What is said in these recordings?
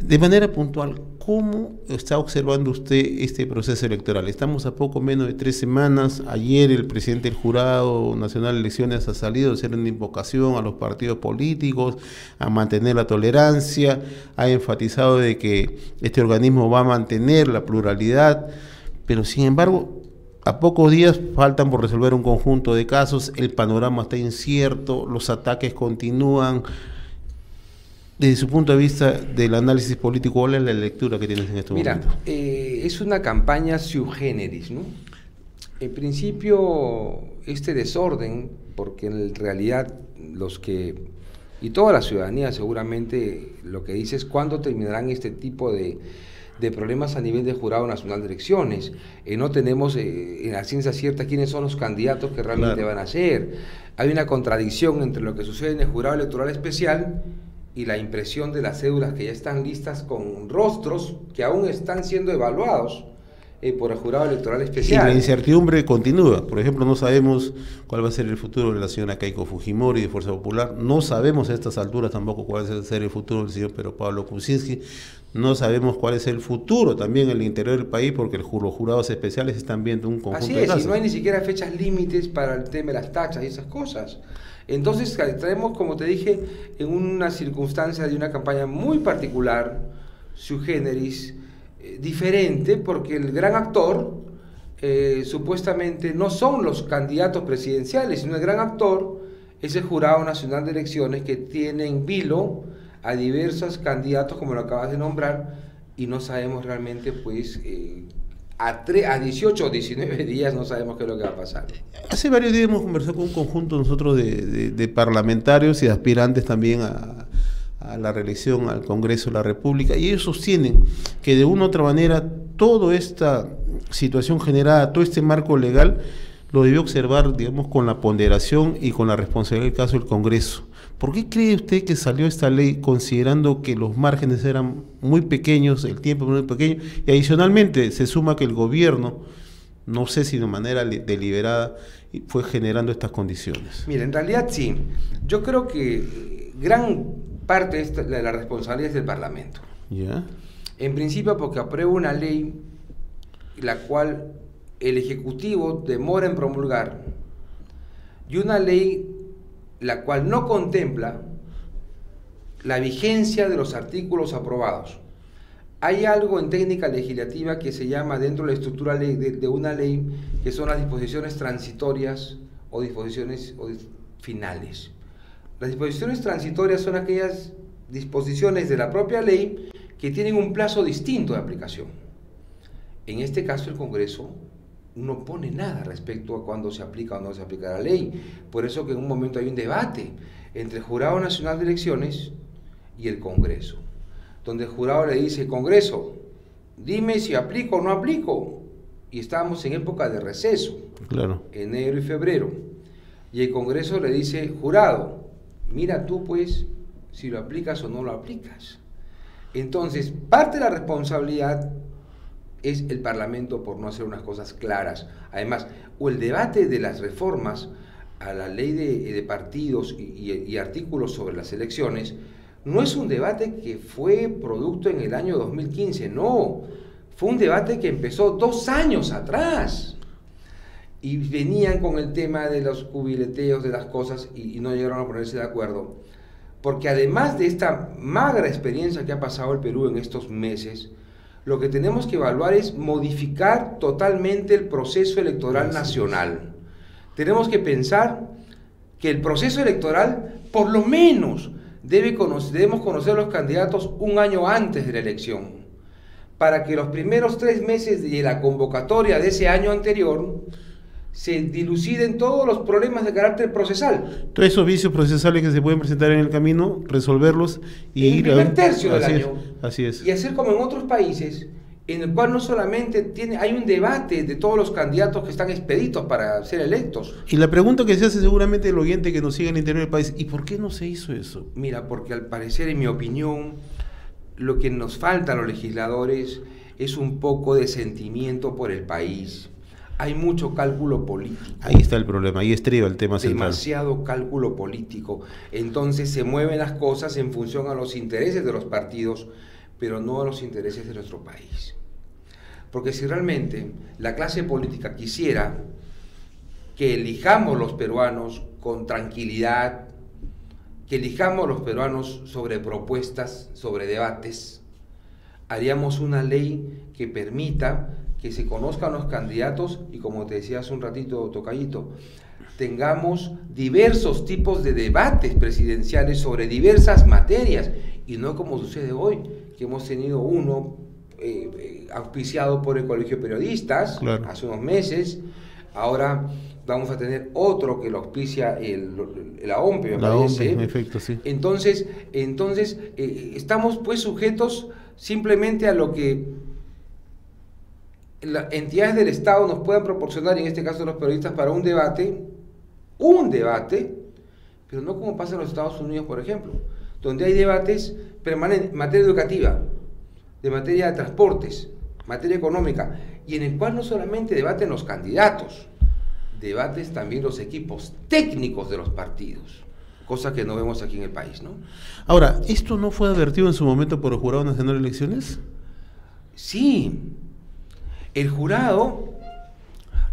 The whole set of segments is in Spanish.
De manera puntual, ¿cómo está observando usted este proceso electoral? Estamos a poco menos de 3 semanas. Ayer el presidente del Jurado Nacional de Elecciones ha salido a hacer una invocación a los partidos políticos, a mantener la tolerancia, ha enfatizado de que este organismo va a mantener la pluralidad, pero sin embargo, a pocos días faltan por resolver un conjunto de casos, el panorama está incierto, los ataques continúan. Desde su punto de vista del análisis político, ¿cuál es la lectura que tienes en este momento? Es una campaña sui generis, ¿no? En principio, este desorden, porque en realidad y toda la ciudadanía seguramente lo que dice es cuándo terminarán este tipo de problemas a nivel del Jurado Nacional de Elecciones. No tenemos en la ciencia cierta quiénes son los candidatos que realmente van a ser. Hay una contradicción entre lo que sucede en el Jurado Electoral Especial y la impresión de las cédulas que ya están listas con rostros que aún están siendo evaluados por el Jurado Electoral Especial. Y la incertidumbre continúa. Por ejemplo, no sabemos cuál va a ser el futuro de la señora Keiko Fujimori de Fuerza Popular, no sabemos a estas alturas tampoco cuál va a ser el futuro del señor Pedro Pablo Kuczynski, no sabemos cuál es el futuro también en el interior del país, porque los jurados especiales están viendo un conjunto de casos. Y no hay ni siquiera fechas límites para el tema de las tachas y esas cosas. Entonces traemos, como te dije, en una circunstancia de una campaña muy particular, sui generis, diferente, porque el gran actor supuestamente no son los candidatos presidenciales, sino el gran actor es el Jurado Nacional de Elecciones, que tiene en vilo a diversos candidatos, como lo acabas de nombrar, y no sabemos realmente, pues, a 18 o 19 días no sabemos qué es lo que va a pasar. Hace varios días hemos conversado con un conjunto nosotros de parlamentarios y de aspirantes también a la reelección al Congreso de la República, y ellos sostienen que de una u otra manera toda esta situación generada, todo este marco legal, lo debió observar, digamos, con la ponderación y con la responsabilidad del caso del Congreso. ¿Por qué cree usted que salió esta ley considerando que los márgenes eran muy pequeños, el tiempo muy pequeño, y adicionalmente se suma que el gobierno, no sé si de manera deliberada, fue generando estas condiciones? Mira, en realidad sí. Yo creo que gran parte de la responsabilidad es del Parlamento. ¿Ya? En principio porque aprueba una ley la cual el Ejecutivo demora en promulgar, y una ley la cual no contempla la vigencia de los artículos aprobados. Hay algo en técnica legislativa que se llama, dentro de la estructura de una ley, que son las disposiciones transitorias o disposiciones finales. Las disposiciones transitorias son aquellas disposiciones de la propia ley que tienen un plazo distinto de aplicación. En este caso, el Congreso no pone nada respecto a cuándo se aplica o no se aplica la ley. Por eso que en un momento hay un debate entre el Jurado Nacional de Elecciones y el Congreso, donde el jurado le dice: Congreso, dime si aplico o no aplico. Y estábamos en época de receso, claro, enero y febrero, y el Congreso le dice: jurado, mira tú pues si lo aplicas o no lo aplicas. Entonces, parte de la responsabilidad es el Parlamento por no hacer unas cosas claras. Además, o el debate de las reformas a la ley de partidos y artículos sobre las elecciones no es un debate que fue producto en el año 2015, no, fue un debate que empezó 2 años atrás, y venían con el tema de los cubileteos, de las cosas, y no llegaron a ponerse de acuerdo, porque además de esta magra experiencia que ha pasado el Perú en estos meses, lo que tenemos que evaluar es modificar totalmente el proceso electoral nacional. Tenemos que pensar que el proceso electoral, por lo menos, debemos conocer los candidatos un año antes de la elección, para que los primeros 3 meses de la convocatoria de ese año anterior se diluciden todos los problemas de carácter procesal. Todos esos vicios procesales que se pueden presentar en el camino, resolverlos y en el primer tercio del año. Así es. Y hacer como en otros países, en el cual no solamente hay un debate de todos los candidatos que están expeditos para ser electos. Y la pregunta que se hace seguramente el oyente que nos sigue en el interior del país: ¿y por qué no se hizo eso? Mira, porque al parecer, en mi opinión, lo que nos falta a los legisladores es un poco de sentimiento por el país. Hay mucho cálculo político. Ahí está el problema, ahí estriba el tema central. Demasiado cálculo político. Entonces se mueven las cosas en función a los intereses de los partidos, pero no a los intereses de nuestro país. Porque si realmente la clase política quisiera que elijamos los peruanos con tranquilidad, que elijamos los peruanos sobre propuestas, sobre debates, haríamos una ley que permita que se conozcan los candidatos y, como te decía hace un ratito, Tocayito, tengamos diversos tipos de debates presidenciales sobre diversas materias, y no como sucede hoy, que hemos tenido uno auspiciado por el Colegio de Periodistas, claro, hace unos meses. Ahora vamos a tener otro que lo auspicia la OMPE, me parece. En efecto, sí. Entonces estamos pues sujetos simplemente a lo que las entidades del Estado nos puedan proporcionar, en este caso los periodistas, para un debate, pero no como pasa en los Estados Unidos, por ejemplo, donde hay debates permanentes en materia educativa, de materia de transportes, materia económica, y en el cual no solamente debaten los candidatos, debates también los equipos técnicos de los partidos, cosa que no vemos aquí en el país, ¿no? Ahora, ¿esto no fue advertido en su momento por el Jurado Nacional de Elecciones? Sí, el jurado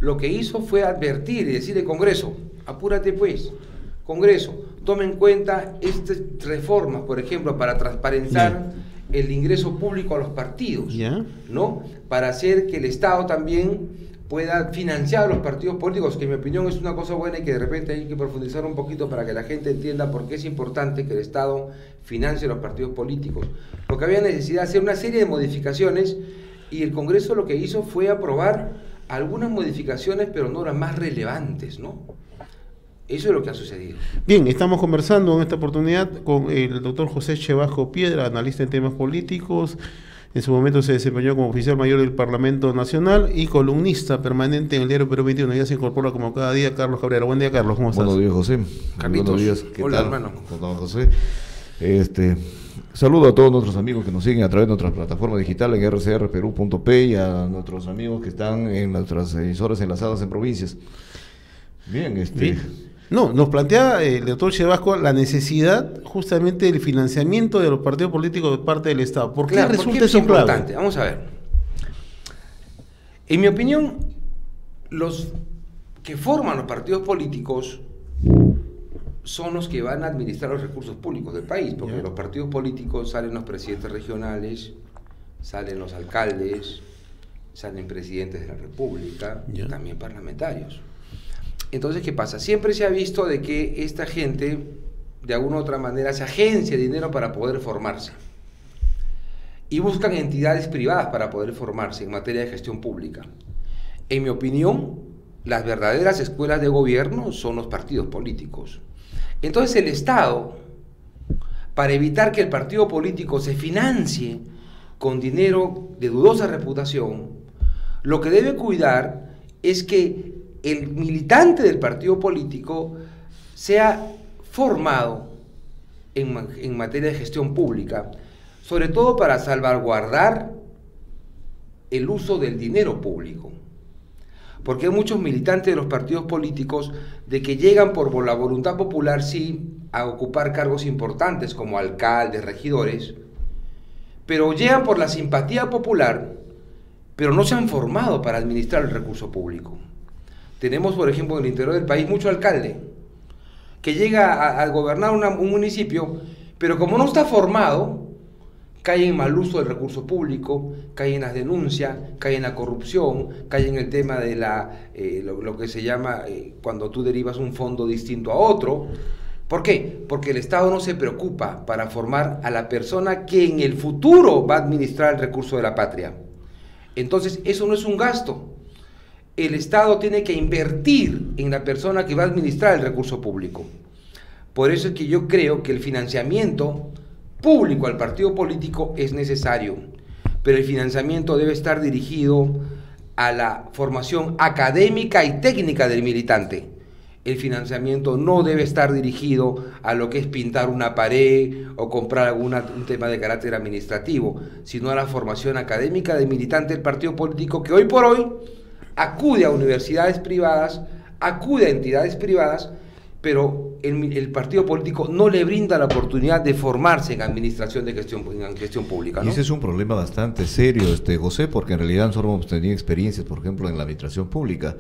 lo que hizo fue advertir y decirle: Congreso, apúrate pues, Congreso, tome en cuenta estas reformas, por ejemplo, para transparentar el ingreso público a los partidos, ¿no? Para hacer que el Estado también pueda financiar a los partidos políticos, que en mi opinión es una cosa buena y que de repente hay que profundizar un poquito para que la gente entienda por qué es importante que el Estado financie a los partidos políticos. Porque había necesidad de hacer una serie de modificaciones, y el Congreso lo que hizo fue aprobar algunas modificaciones, pero no las más relevantes, ¿no? Eso es lo que ha sucedido. Bien, estamos conversando en esta oportunidad con el doctor José Chevasco Piedra, analista en temas políticos. En su momento se desempeñó como oficial mayor del Parlamento Nacional y columnista permanente en el diario Perú 21. Ya se incorpora como cada día Carlos Cabrera. Buen día, Carlos, ¿cómo estás? Buenos días, José. Carlitos. Buenos días. ¿Qué Hola, tal, hermano? Don José? Saludo a todos nuestros amigos que nos siguen a través de nuestras plataformas digitales en rcrperú.p y a nuestros amigos que están en nuestras emisoras enlazadas en provincias. Bien, Bien. No, nos plantea el doctor Chevasco la necesidad justamente del financiamiento de los partidos políticos de parte del Estado. ¿Por qué resulta eso importante? Vamos a ver. En mi opinión, los que forman los partidos políticos son los que van a administrar los recursos públicos del país, porque de los partidos políticos salen los presidentes regionales, salen los alcaldes, salen presidentes de la República, también parlamentarios. Entonces, ¿qué pasa? Siempre se ha visto de que esta gente, de alguna u otra manera, se agencia dinero para poder formarse. Y buscan entidades privadas para poder formarse en materia de gestión pública. En mi opinión, las verdaderas escuelas de gobierno son los partidos políticos. Entonces, el Estado, para evitar que el partido político se financie con dinero de dudosa reputación, lo que debe cuidar es que el militante del partido político sea formado en materia de gestión pública, sobre todo para salvaguardar el uso del dinero público. Porque hay muchos militantes de los partidos políticos de que llegan por la voluntad popular, sí, a ocupar cargos importantes como alcaldes, regidores, pero llegan por la simpatía popular, pero no se han formado para administrar el recurso público. Tenemos, por ejemplo, en el interior del país mucho alcalde que llega a gobernar un municipio, pero como no está formado, cae en mal uso del recurso público, cae en las denuncias, cae en la corrupción, cae en el tema de lo que se llama cuando tú derivas un fondo distinto a otro. ¿Por qué? Porque el Estado no se preocupa para formar a la persona que en el futuro va a administrar el recurso de la patria. Entonces, eso no es un gasto. El Estado tiene que invertir en la persona que va a administrar el recurso público. Por eso es que yo creo que el financiamiento público al partido político es necesario, pero el financiamiento debe estar dirigido a la formación académica y técnica del militante. El financiamiento no debe estar dirigido a lo que es pintar una pared o comprar un tema de carácter administrativo, sino a la formación académica del militante del partido político, que hoy por hoy acude a universidades privadas, acude a entidades privadas pero el partido político no le brinda la oportunidad de formarse en administración de gestión pública, ¿no? Y ese es un problema bastante serio, José, porque en realidad nosotros hemos tenido experiencias, por ejemplo, en la administración pública.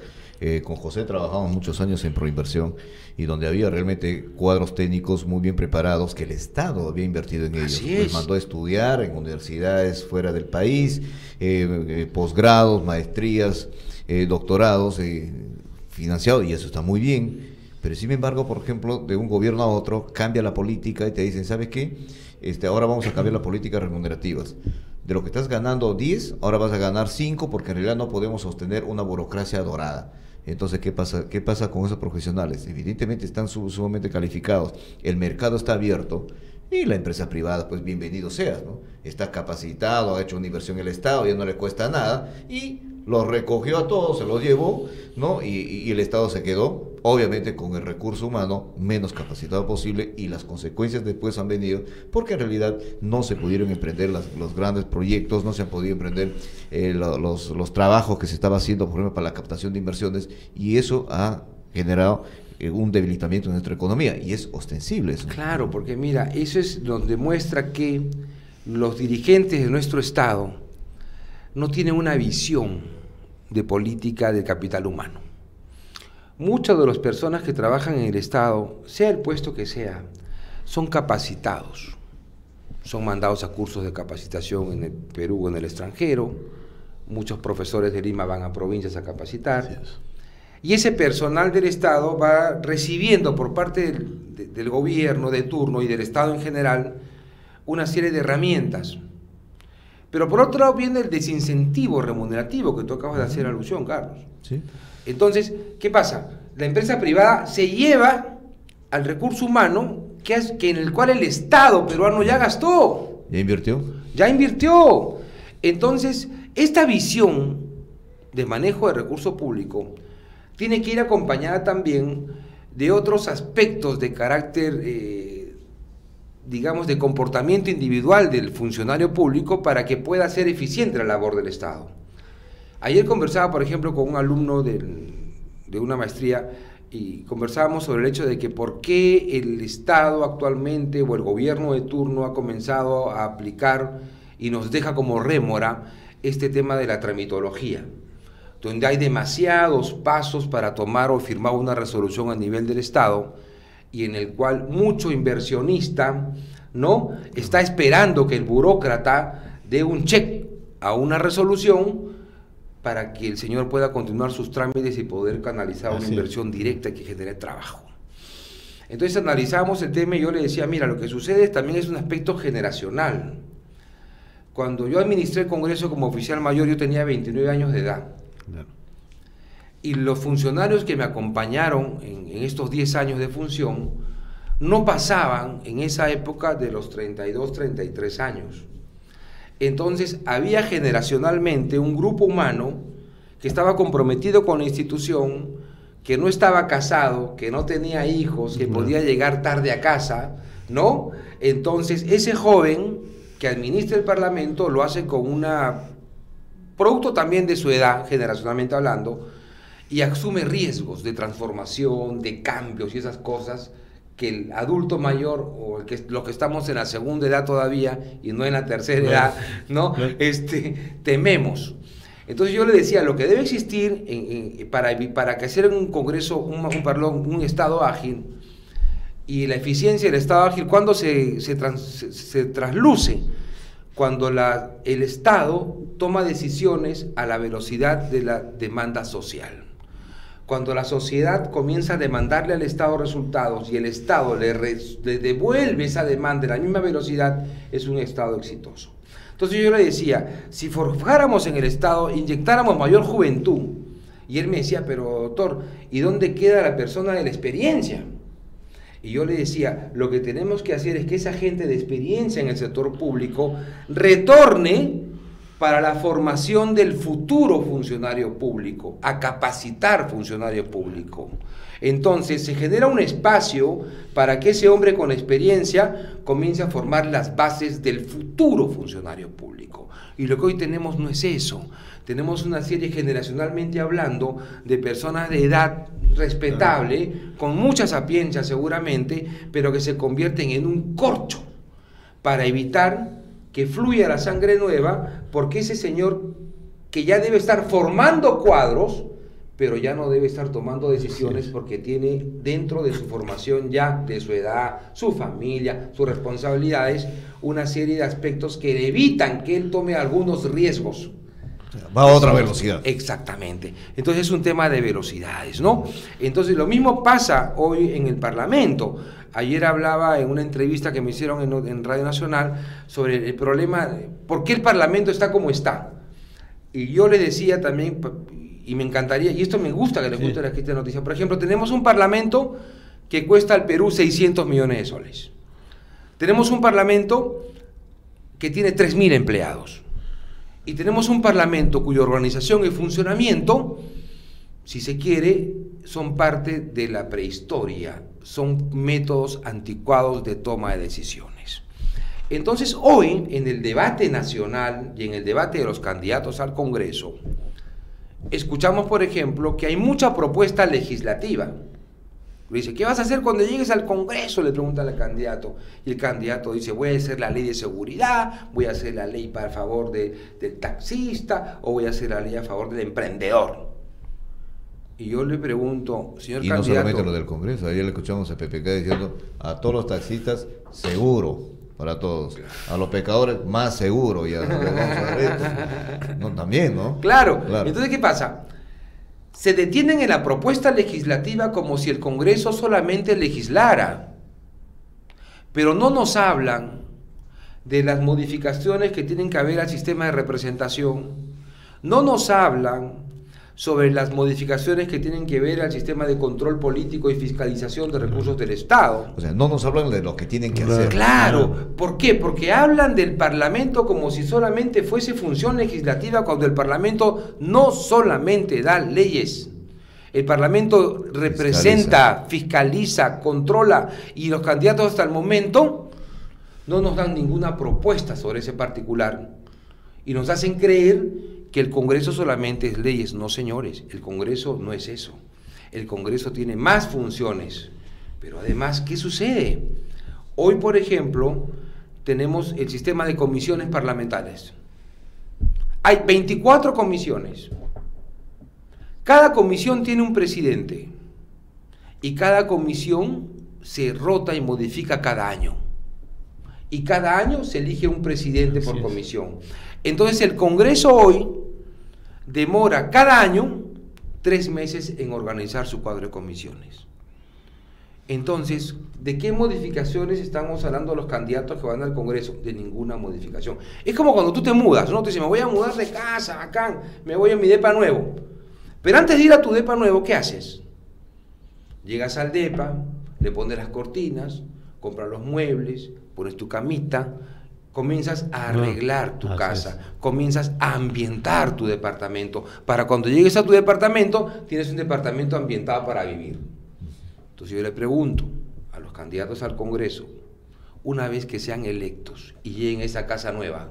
Con José trabajamos muchos años en Proinversión y donde había realmente cuadros técnicos muy bien preparados que el Estado había invertido en ellos. Les mandó a estudiar en universidades fuera del país, posgrados, maestrías, doctorados financiados, y eso está muy bien. Pero sin embargo, por ejemplo, de un gobierno a otro cambia la política y te dicen, ¿sabes qué? Ahora vamos a cambiar las políticas remunerativas. De lo que estás ganando 10, ahora vas a ganar 5 porque en realidad no podemos sostener una burocracia dorada. Entonces, ¿qué pasa con esos profesionales? Evidentemente están sumamente calificados, el mercado está abierto y la empresa privada, pues bienvenido seas, ¿no? Está capacitado, ha hecho una inversión en el Estado, ya no le cuesta nada y los recogió a todos, se los llevó, ¿no? Y el Estado se quedó, obviamente, con el recurso humano menos capacitado posible y las consecuencias después han venido porque en realidad no se pudieron emprender los grandes proyectos, no se han podido emprender los trabajos que se estaba haciendo, por ejemplo, para la captación de inversiones, y eso ha generado un debilitamiento en nuestra economía, y es ostensible eso. Claro, porque mira, eso es donde muestra que los dirigentes de nuestro Estado no tienen una visión de política del capital humano. Muchas de las personas que trabajan en el Estado, sea el puesto que sea, son capacitados, son mandados a cursos de capacitación en el Perú o en el extranjero, muchos profesores de Lima van a provincias a capacitar, y ese personal del Estado va recibiendo por parte del gobierno de turno y del Estado en general una serie de herramientas. Pero por otro lado viene el desincentivo remunerativo que tú acabas de hacer alusión, Carlos. Sí. Entonces, ¿qué pasa? La empresa privada se lleva al recurso humano que en el cual el Estado peruano ya gastó. ¿Ya invirtió? Ya invirtió. Entonces, esta visión de manejo de recurso público tiene que ir acompañada también de otros aspectos de carácter digamos, de comportamiento individual del funcionario público para que pueda ser eficiente la labor del Estado. Ayer conversaba, por ejemplo, con un alumno de una maestría y conversábamos sobre el hecho de que por qué el Estado actualmente o el gobierno de turno ha comenzado a aplicar y nos deja como rémora este tema de la tramitología, donde hay demasiados pasos para tomar o firmar una resolución a nivel del Estado, y en el cual mucho inversionista, ¿no?, está esperando que el burócrata dé un check a una resolución para que el señor pueda continuar sus trámites y poder canalizar una inversión directa que genere trabajo. Entonces analizamos el tema y yo le decía, mira, lo que sucede también es un aspecto generacional. Cuando yo administré el Congreso como oficial mayor, yo tenía 29 años de edad. Claro. Y los funcionarios que me acompañaron en estos 10 años de función no pasaban en esa época de los 32, 33 años. Entonces había generacionalmente un grupo humano que estaba comprometido con la institución, que no estaba casado, que no tenía hijos, que podía llegar tarde a casa, ¿no? Entonces ese joven que administra el Parlamento lo hace con una producto también de su edad, generacionalmente hablando, y asume riesgos de transformación, de cambios y esas cosas que el adulto mayor o los que estamos en la segunda edad todavía y no en la tercera edad, ¿no? Tememos. Entonces yo le decía, lo que debe existir para que hacer un Congreso, un Estado ágil, y la eficiencia del Estado ágil, ¿cuándo se trasluce? Cuando el Estado toma decisiones a la velocidad de la demanda social. Cuando la sociedad comienza a demandarle al Estado resultados y el Estado le devuelve esa demanda en la misma velocidad, es un Estado exitoso. Entonces yo le decía, si forjáramos en el Estado, inyectáramos mayor juventud, y él me decía, pero doctor, ¿y dónde queda la persona de la experiencia? Y yo le decía, lo que tenemos que hacer es que esa gente de experiencia en el sector público retorne para la formación del futuro funcionario público, a capacitar funcionario público. Entonces se genera un espacio para que ese hombre con experiencia comience a formar las bases del futuro funcionario público. Y lo que hoy tenemos no es eso. Tenemos una serie, generacionalmente hablando, de personas de edad respetable, con mucha sapiencia seguramente, pero que se convierten en un corcho para evitar que fluya la sangre nueva, porque ese señor que ya debe estar formando cuadros, pero ya no debe estar tomando decisiones porque tiene dentro de su formación ya, de su edad, su familia, sus responsabilidades, una serie de aspectos que le evitan que él tome algunos riesgos. Va a otra velocidad. Exactamente. Entonces es un tema de velocidades, ¿no? Entonces lo mismo pasa hoy en el Parlamento. Ayer hablaba en una entrevista que me hicieron en Radio Nacional sobre el problema, ¿por qué el Parlamento está como está? Y yo le decía también, y me encantaría, y esto me gusta que les guste la gente de noticias, por ejemplo, tenemos un Parlamento que cuesta al Perú 600 millones de soles. Tenemos un Parlamento que tiene 3.000 empleados. Y tenemos un Parlamento cuya organización y funcionamiento, si se quiere, son parte de la prehistoria, son métodos anticuados de toma de decisiones. Entonces, hoy, en el debate nacional y en el debate de los candidatos al Congreso, escuchamos, por ejemplo, que hay mucha propuesta legislativa. Dice, ¿qué vas a hacer cuando llegues al Congreso?, le pregunta al candidato. Y el candidato dice, voy a hacer la ley de seguridad, voy a hacer la ley para favor del taxista, o voy a hacer la ley a favor del emprendedor. Y yo le pregunto, señor candidato... Y no solamente lo del Congreso, ayer le escuchamos a PPK diciendo, a todos los taxistas, seguro, para todos. A los pecadores, más seguro. Ya, no, también, ¿no? Claro. Entonces, ¿qué pasa? Se detienen en la propuesta legislativa como si el Congreso solamente legislara, pero no nos hablan de las modificaciones que tienen que haber al sistema de representación, no nos hablan sobre las modificaciones que tienen que ver al sistema de control político y fiscalización de recursos del Estado. O sea, no nos hablan de lo que tienen que hacer. Claro, ¿por qué? Porque hablan del Parlamento como si solamente fuese función legislativa, cuando el Parlamento no solamente da leyes. El Parlamento representa, fiscaliza, controla, y los candidatos hasta el momento no nos dan ninguna propuesta sobre ese particular. Y nos hacen creer que el Congreso solamente es leyes. No, señores, el Congreso no es eso. El Congreso tiene más funciones. Pero además, ¿qué sucede? Hoy, por ejemplo, tenemos el sistema de comisiones parlamentarias. Hay 24 comisiones. Cada comisión tiene un presidente. Y cada comisión se rota y modifica cada año. Y cada año se elige un presidente por comisión. Entonces el Congreso hoy demora cada año 3 meses en organizar su cuadro de comisiones. Entonces, ¿de qué modificaciones estamos hablando los candidatos que van al Congreso? De ninguna modificación. Es como cuando tú te mudas, ¿no? Te dices, me voy a mudar de casa, acá, me voy a mi depa nuevo. Pero antes de ir a tu depa nuevo, ¿qué haces? Llegas al depa, le pones las cortinas, compras los muebles, pones tu camita, comienzas a arreglar tu casa, comienzas a ambientar tu departamento, para cuando llegues a tu departamento, tienes un departamento ambientado para vivir. Entonces yo le pregunto a los candidatos al Congreso, una vez que sean electos y lleguen a esa casa nueva,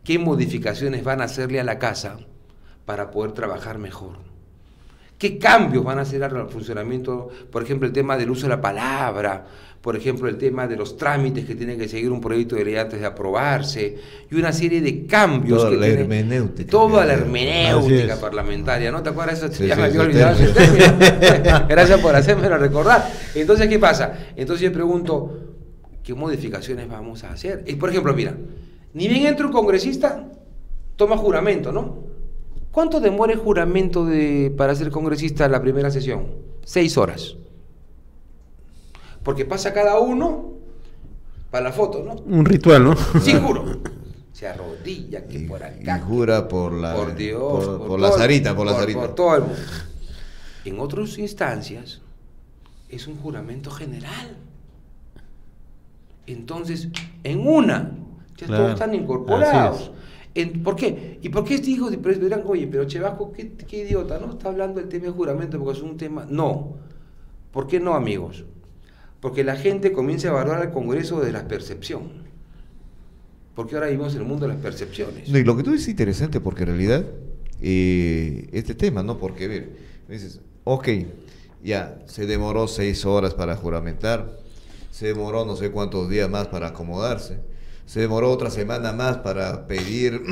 ¿qué modificaciones van a hacerle a la casa para poder trabajar mejor? ¿Qué cambios van a hacer al funcionamiento? Por ejemplo, el tema del uso de la palabra, por ejemplo, el tema de los trámites que tiene que seguir un proyecto de ley antes de aprobarse, y una serie de cambios. Toda que la tiene, hermenéutica. Toda la hermenéutica parlamentaria, ¿no? ¿Te acuerdas? Eso ya me había olvidado ese término. Gracias por hacérmelo recordar. Entonces, ¿qué pasa? Entonces yo pregunto, ¿qué modificaciones vamos a hacer? Y, por ejemplo, mira, ni bien entra un congresista, toma juramento, ¿no? ¿Cuánto demora el juramento para ser congresista en la primera sesión? 6 horas. Porque pasa cada uno para la foto, ¿no? Un ritual, ¿no? Sí, juro. Se arrodilla que por acá. Y jura por la... Por Dios. Por la zarita, por la zarita. Por todo el mundo. En otras instancias es un juramento general. Entonces, en una, ya todos están incorporados. ¿Por qué? ¿Y por qué digo? Dirán, oye, pero Chevasco, qué idiota, ¿no? Está hablando del tema de juramento porque es un tema... No. ¿Por qué no, amigos? Porque la gente comienza a evaluar al Congreso de la percepción. Porque ahora vivimos en el mundo de las percepciones. No, y lo que tú dices es interesante porque en realidad este tema, ¿no? Porque, ver, dices, ok, ya, se demoró 6 horas para juramentar, se demoró no sé cuántos días más para acomodarse, se demoró otra semana más para pedir,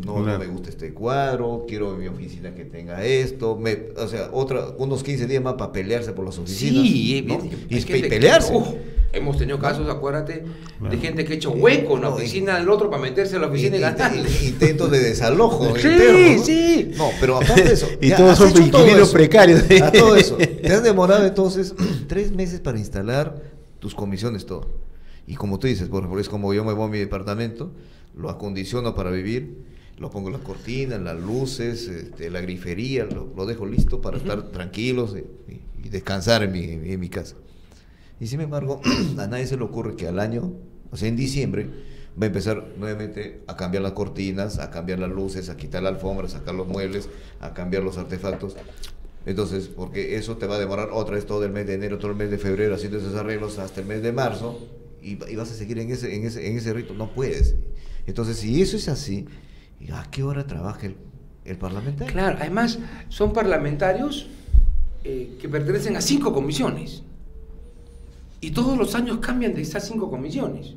no me gusta este cuadro, quiero en mi oficina que tenga esto, o sea, unos 15 días más para pelearse por las oficinas. Sí, ¿no? y pelearse. Hemos tenido casos, acuérdate, de gente que ha hecho hueco en la oficina del otro para meterse a la oficina y ganarle. Intentos de desalojo. Sí, interno, ¿no? sí. No, pero aparte de eso. Y todos son inquilinos precarios. A todo eso. Te has demorado entonces 3 meses para instalar tus comisiones, todo. Y como tú dices, por ejemplo, es como yo me voy a mi departamento, lo acondiciono para vivir, lo pongo las cortinas, las luces, la grifería, lo dejo listo para estar tranquilos y descansar en mi casa. Y sin embargo, a nadie se le ocurre que al año, o sea, en diciembre, va a empezar nuevamente a cambiar las cortinas, a cambiar las luces, a quitar la alfombra, a sacar los muebles, a cambiar los artefactos. Entonces, porque eso te va a demorar otra vez todo el mes de enero, todo el mes de febrero, haciendo esos arreglos hasta el mes de marzo, y vas a seguir en ese ritmo. No puedes. Entonces, si eso es así, ¿a qué hora trabaja el parlamentario? Claro, además, son parlamentarios que pertenecen a 5 comisiones. Y todos los años cambian de estas 5 comisiones.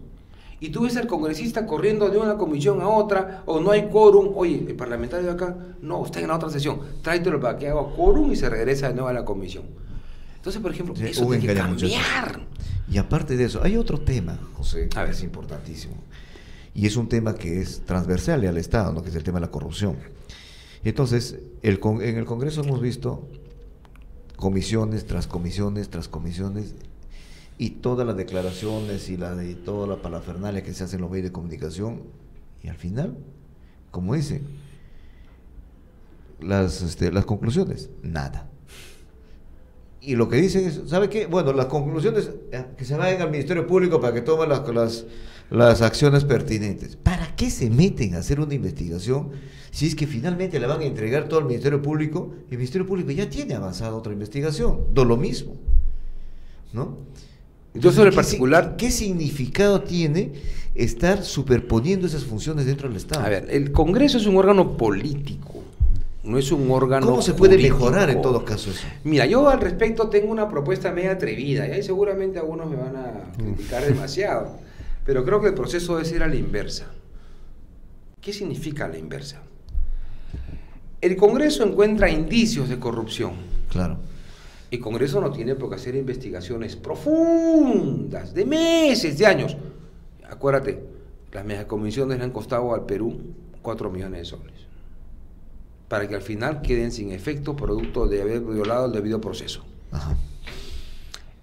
Y tú ves al congresista corriendo de una comisión a otra, o no hay quórum. Oye, el parlamentario de acá, no, está en la otra sesión, tráetelo para que haga quórum y se regresa de nuevo a la comisión. Entonces, por ejemplo, Sí, eso tiene que cambiar. Y aparte de eso, hay otro tema, José, A ver. que es importantísimo. Y es un tema que es transversal al Estado, ¿no? Que es el tema de la corrupción. Entonces, en el Congreso hemos visto comisiones tras comisiones tras comisiones, y todas las declaraciones y toda la parafernalia que se hace en los medios de comunicación, y al final, como dicen, las conclusiones, nada. Y lo que dicen es, ¿sabe qué? Bueno, las conclusiones, que se vayan al Ministerio Público para que tomen las acciones pertinentes. ¿Para qué se meten a hacer una investigación si es que finalmente le van a entregar todo al Ministerio Público? El Ministerio Público ya tiene avanzada otra investigación, lo mismo, ¿no? Yo sobre el particular... ¿Qué significado tiene estar superponiendo esas funciones dentro del Estado? A ver, el Congreso es un órgano político, no es un órgano ¿Cómo se puede jurídico. mejorar en todo caso eso? Mira, yo al respecto tengo una propuesta media atrevida, y ahí seguramente algunos me van a criticar demasiado, pero creo que el proceso debe ser a la inversa. ¿Qué significa la inversa? El Congreso encuentra indicios de corrupción. Claro. El Congreso no tiene por qué hacer investigaciones profundas, de meses, de años. Acuérdate, las megacomisiones le han costado al Perú 4 millones de soles, para que al final queden sin efecto producto de haber violado el debido proceso. Ajá.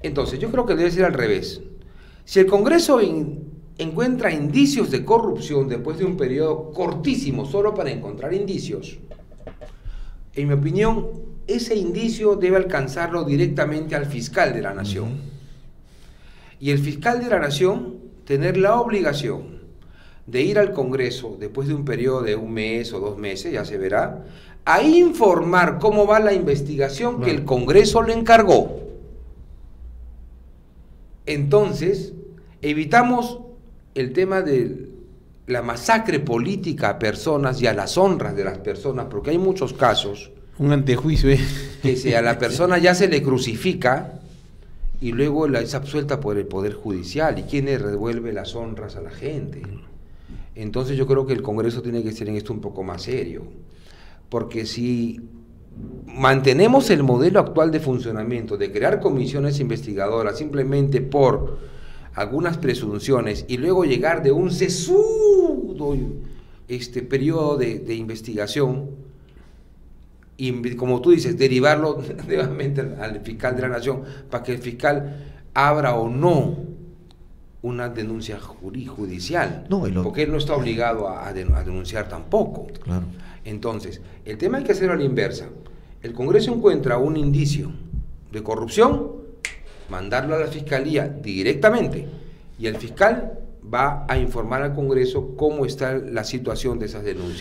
Entonces, yo creo que debe ser al revés. Si el Congreso encuentra indicios de corrupción después de un periodo cortísimo solo para encontrar indicios, en mi opinión, ese indicio debe alcanzarlo directamente al fiscal de la nación. Y el fiscal de la nación tener la obligación de ir al Congreso después de un periodo de 1 mes o 2 meses, ya se verá, a informar cómo va la investigación que el Congreso le encargó. Entonces, evitamos el tema de la masacre política a personas y a las honras de las personas, porque hay muchos casos Un antejuicio, que a la persona ya se le crucifica y luego es absuelta por el Poder Judicial. ¿Y quién le devuelve las honras a la gente? Entonces yo creo que el Congreso tiene que ser en esto un poco más serio, porque si mantenemos el modelo actual de funcionamiento de crear comisiones investigadoras simplemente por algunas presunciones y luego llegar de un sesudo periodo de investigación, y como tú dices, derivarlo nuevamente al fiscal de la nación para que el fiscal abra o no una denuncia judicial, porque él no está obligado a denunciar tampoco. Claro. Entonces, el tema hay que hacerlo a la inversa. El Congreso encuentra un indicio de corrupción, mandarlo a la Fiscalía directamente, y el fiscal va a informar al Congreso cómo está la situación de esas denuncias.